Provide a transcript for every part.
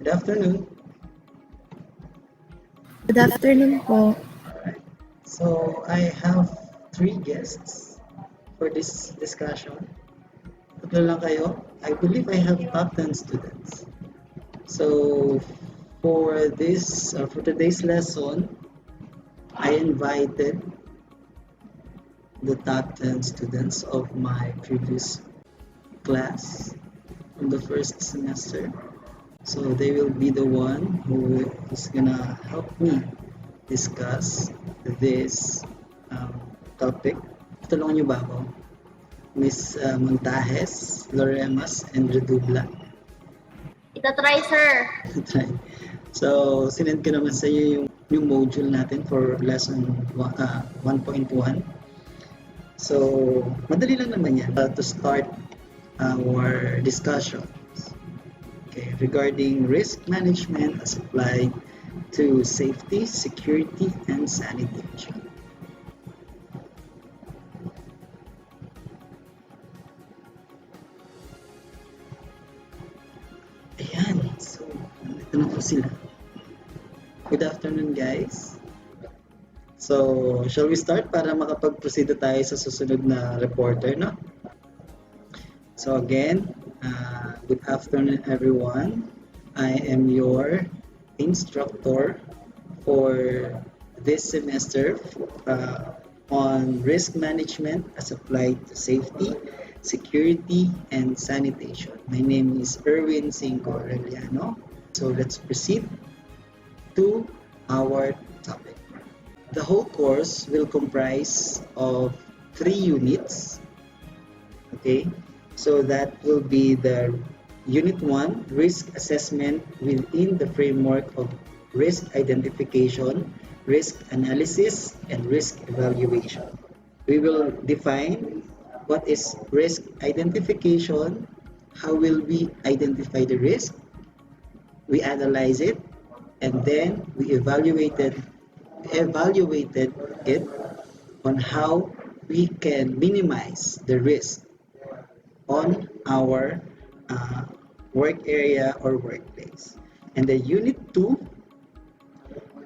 Good afternoon. Good afternoon po. So I have three guests for this discussion. Tatlo lang kayo. I believe I have top 10 students. So for today's lesson, I invited the top 10 students of my previous class from the first semester. So they will be the one who is gonna help me discuss this topic. Tulungan niyo ba ako? Miss Montajes, Loremas, and Redubla. Itatry, sir. So, sinend ko naman sa iyo yung module natin for lesson 1.1. So, madali lang naman yan to start our discussions. Okay, regarding risk management as applied to safety, security, and sanitation. Ayan, so nandito na po sila. Good afternoon, guys. So, shall we start para makapag-proceed tayo sa susunod na reporter, no? So again, good afternoon, everyone. I am your instructor for this semester on risk management as applied to safety, security, and sanitation. My name is Erwin Cinco Aureliano. So let's proceed to our topic. The whole course will comprise of 3 units. Okay, so that will be the Unit 1, Risk Assessment within the framework of risk identification, risk analysis, and risk evaluation. We will define what is risk identification, how will we identify the risk, we analyze it, and then we evaluated it on how we can minimize the risk on our work area or workplace. And the Unit 2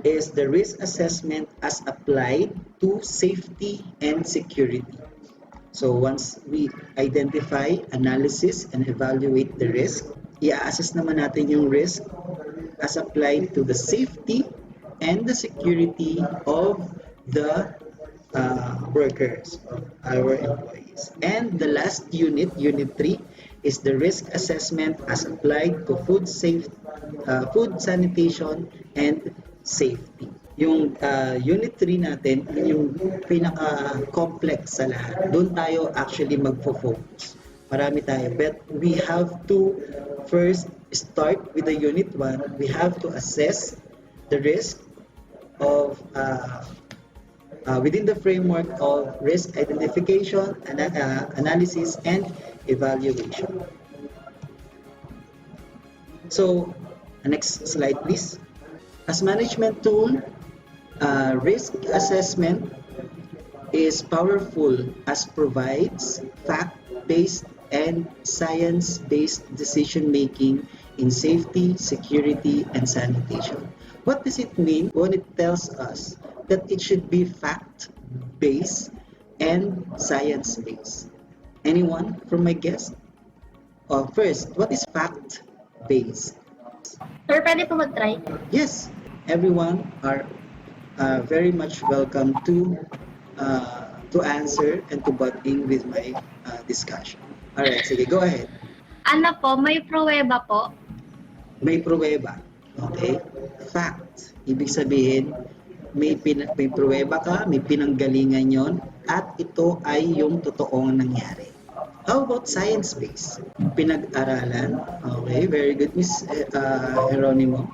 is the risk assessment as applied to safety and security. So once we identify, analysis, and evaluate the risk, i-assess naman natin yung risk as applied to the safety and the security of the workers, of our employees. And the last unit, Unit 3, is the risk assessment as applied to food sanitation, and safety. Yung Unit 3 natin, yung pinaka-complex sa lahat. Doon tayo actually magfo-focus. Marami tayo. But we have to first start with the Unit 1. We have to assess the risk of within the framework of risk identification, analysis, and evaluation. So, next slide please. As management tool, risk assessment is powerful as provides fact-based and science-based decision-making in safety, security, and sanitation. What does it mean when it tells us that it should be fact-based and science-based? Anyone from my guest? First, what is fact-based? Sir, pwede po mag-try? Yes, everyone are very much welcome to answer and to butt in with my discussion. Alright, sige, go ahead. Ano po, may pruweba po? May pruweba. Okay? Fact. Ibig sabihin, may pruweba ka, may pinanggalingan yon, at ito ay yung totoong nangyari. How about science-based? Pinag-aralan. Okay, very good, Miss Geronimo.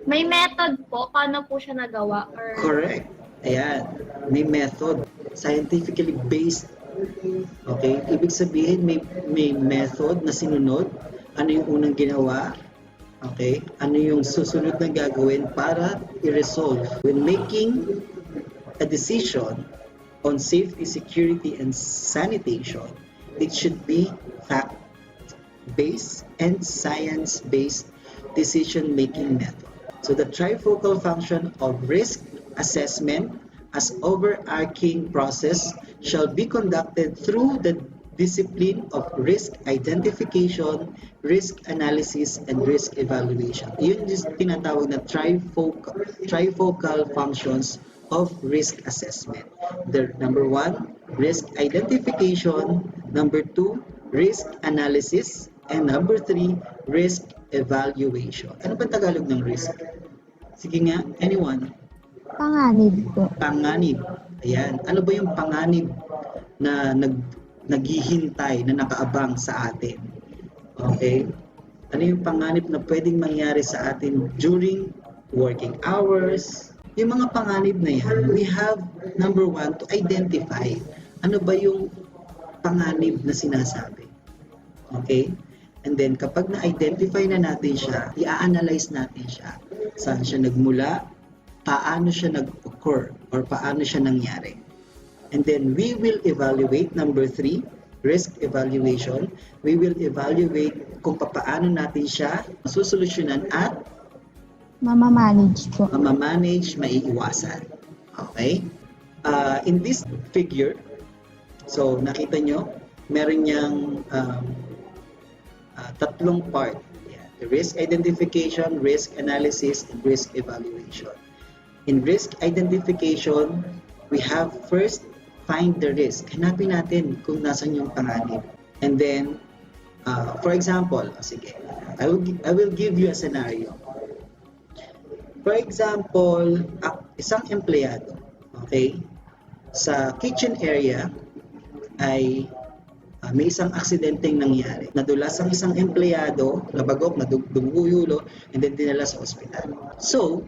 May method po, paano po siya nagawa? Or... Correct. Ayan, may method. Scientifically based. Okay, ibig sabihin may method na sinunod. Ano yung unang ginawa? Okay, ano yung susunod na gagawin para i-resolve? When making a decision on safety, security, and sanitation, it should be fact-based and science-based decision-making method. So the trifocal function of risk assessment as overarching process shall be conducted through the discipline of risk identification, risk analysis, and risk evaluation. Yun yung tinatawag na trifocal functions of risk assessment. The number one, risk identification. Number two, risk analysis. And number three, risk evaluation. Ano ba Tagalog ng risk? Sige nga, anyone? Panganib po. Panganib. Ayan. Ano ba yung panganib na naghihintay, na nakaabang sa atin? Okay? Ano yung panganib na pwedeng mangyari sa atin during working hours? Yung mga panganib na yan, we have, number one, to identify ano ba yung panganib na sinasabi. Okay? And then, kapag na-identify na natin siya, i-analyze natin siya. Saan siya nagmula, paano siya nag-occur, or paano siya nangyari. And then, we will evaluate, number three, risk evaluation. We will evaluate kung paano natin siya masusolusyonan at Mamamanage po. mamamanage, maiiwasan. Okay? In this figure, so nakita nyo, meron niyang tatlong part. Yeah. The risk identification, risk analysis, and risk evaluation. In risk identification, we have first find the risk. Hanapin natin kung nasan yung panganib. And then, for example, sige, I will give you a scenario. For example, isang empleyado, okay, sa kitchen area ay may isang aksidenteng nangyari. Nadulas ang isang empleyado, nabagok, naduguyulo, and then dinala sa ospital. So,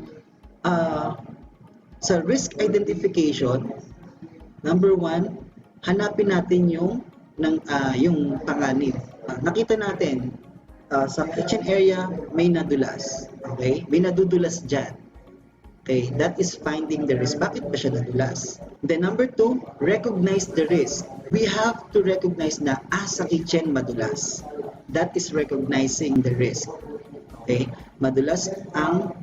sa risk identification, number one, hanapin natin yung panganib. Nakita natin, sa kitchen area, may nadulas. Okay? May nadudulas dyan. Okay, that is finding the risk. Bakit ba siya nadulas? Then number two, recognize the risk. We have to recognize na sa kitchen madulas. That is recognizing the risk. Okay, madulas ang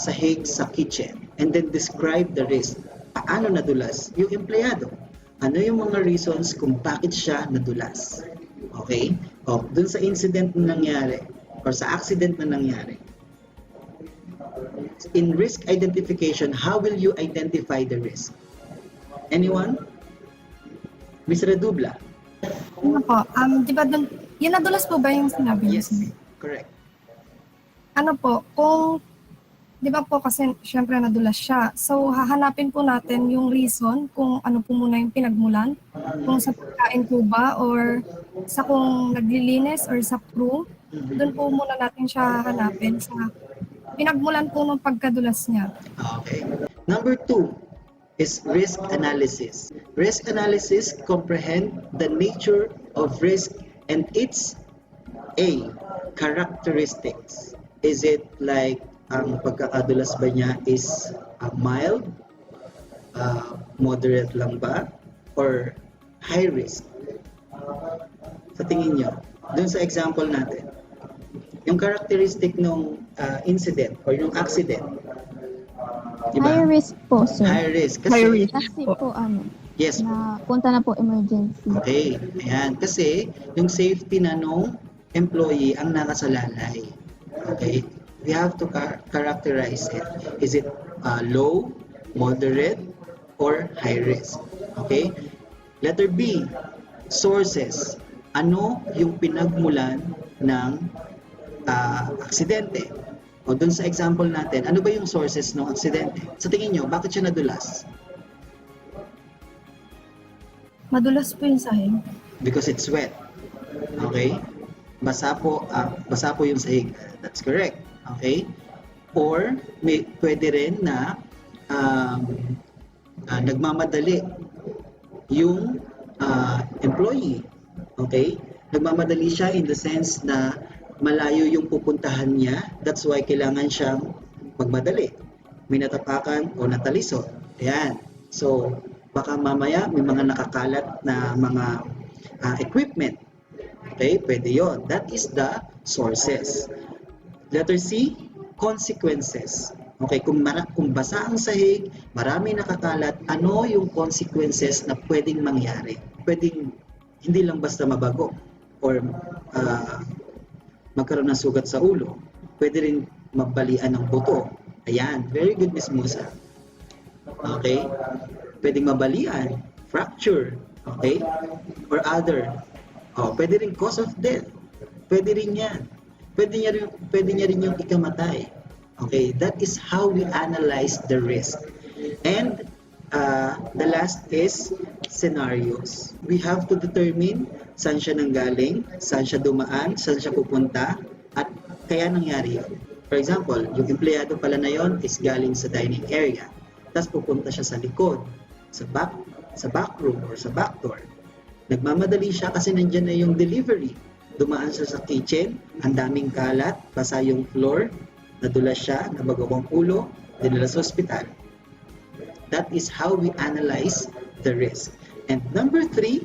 sahig sa kitchen. And then describe the risk. Paano nadulas? Yung empleyado. Ano yung mga reasons kung bakit siya nadulas? Okay? Dun sa incident na nangyari or sa accident na nangyari. In risk identification, how will you identify the risk? Anyone? Ms. Redubla? Ano po, di ba dun, yung nadulas po ba yung sinabi niyo? Yes, correct. Ano po, kung, di ba po kasi syempre nadulas siya, so hahanapin po natin yung reason kung ano po muna yung pinagmulan, kung sa pagkain po ba or sa kung naglilinis or sa crew, doon po muna natin siya hanapin sa pinagmulan po ng pagkadulas niya. Okay. Number two is risk analysis. Risk analysis comprehend the nature of risk and its characteristics. Is it like ang pagkakadulas ba niya is mild, moderate lang ba, or high risk? Sa tingin niyo, dun sa example natin, yung characteristic ng incident or yung accident, diba? High risk po, sir. High risk. Kasi, High risk. Kasi po, yes. na punta na po emergency. Okay. Ayan. Kasi, yung safety na nung employee ang nakasalalay. Okay. We have to characterize it. Is it low, moderate, or high risk? Okay. Letter B, sources. Ano yung pinagmulan ng aksidente? O dun sa example natin, ano ba yung sources ng aksidente? Sa tingin nyo, bakit siya nadulas? Madulas po yung sahig. Because it's wet. Okay? Basa po yung sahig. That's correct. Okay? Or pwede rin na nagmamadali yung employee. Okay? Nagmamadali siya in the sense na malayo yung pupuntahan niya. That's why kailangan siyang magmadali. May natapakan o natalisod. Ayan. So, baka mamaya may mga nakakalat na mga equipment. Okay? Pwede yon. That is the sources. Letter C, consequences. Okay, kung basa ang sahig, marami nakakalat, ano yung consequences na pwedeng mangyari? Pwedeng hindi lang basta mabago or magkaroon ng sugat sa ulo. Pwede rin mabalian ng buto. Ayan, very good, Miss Musa. Okay? Pwedeng mabalian, fracture, okay? Or other. Pwede rin cause of death. Pwede rin yan. Pwede niya rin yung ikamatay. Okay, that is how we analyze the risk. And the last is scenarios. We have to determine saan siya nanggaling, saan siya dumaan, saan siya pupunta, at kaya nangyari yun. For example, yung empleyado pala na yon is galing sa dining area, tapos pupunta siya sa likod, sa back room or sa back door. Nagmamadali siya kasi nandyan na yung delivery. Dumaan siya sa kitchen, ang daming kalat, basa yung floor, nadulas siya, nabagawang ulo, dinala sa ospital. That is how we analyze the risk. And number 3,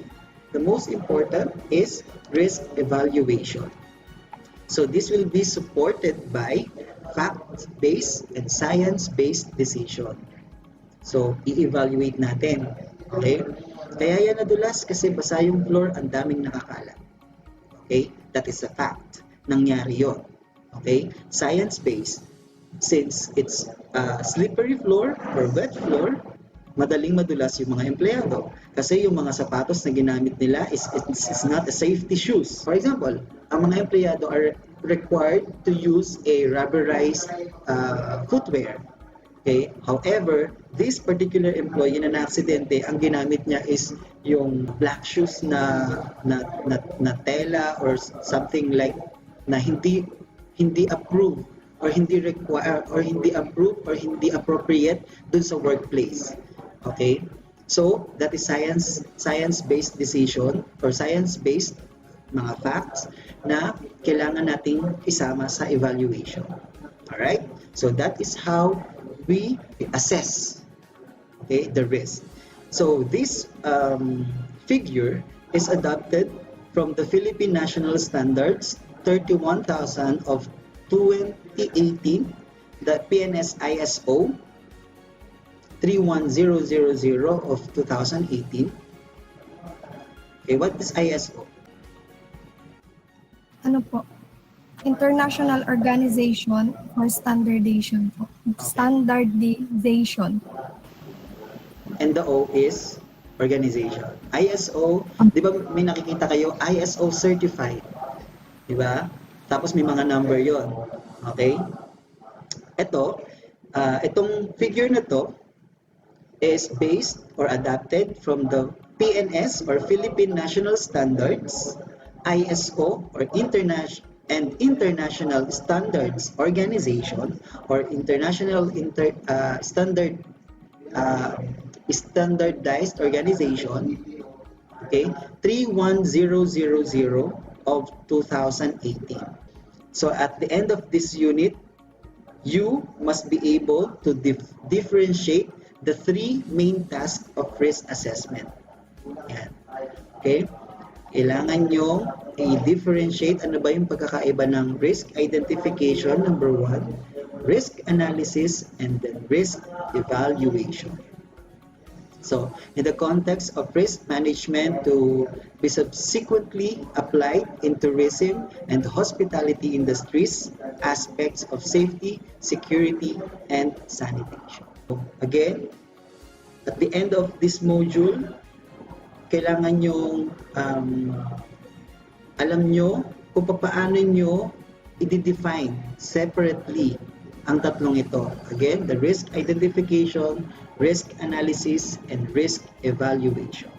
the most important is risk evaluation. So this will be supported by fact-based and science-based decision. So i-evaluate natin. Okay? Kaya yan nadulas kasi basa yung floor, ang daming nakakalat. Okay? That is a fact. Nangyari yun. Okay? Science-based. Since it's slippery floor or wet floor, madaling madulas yung mga empleyado. Kasi yung mga sapatos na ginamit nila is not a safety shoes. For example, ang mga empleyado are required to use a rubberized footwear. Okay? However, this particular employee na na-aksidente, ang ginamit niya is yung black shoes na tela or something like na hindi approved or hindi require or hindi approved or hindi appropriate dun sa workplace. Okay? So, that is science-based decision or science-based mga facts na kailangan nating isama sa evaluation. Alright? So, that is how we assess, okay, the risk. So, this figure is adopted from the Philippine National Standards 31,000 of 2018, the PNS ISO 31000 of 2018. Okay, what is ISO? Ano po? International Organization for Standardization po. Standardization. And the O is organization. ISO, di ba may nakikita kayo, ISO certified. Di ba? Tapos may mga number yon. Okay? Itong figure na to is based or adapted from the PNS or Philippine National Standards, ISO or International Standards Organization or Standardized Organization, okay, 31000 of 2018. So at the end of this unit, you must be able to differentiate the 3 main tasks of risk assessment. Yan. Okay? Kailangan nyo i-differentiate ano ba yung pagkakaiba ng risk identification, number 1, risk analysis, and then risk evaluation. So, in the context of risk management to be subsequently applied in tourism and hospitality industries, aspects of safety, security, and sanitation. So, again, at the end of this module, kailangan nyo alam nyo kung paano nyo i-define separately ang tatlong ito. Again, the risk identification, risk analysis, and risk evaluation.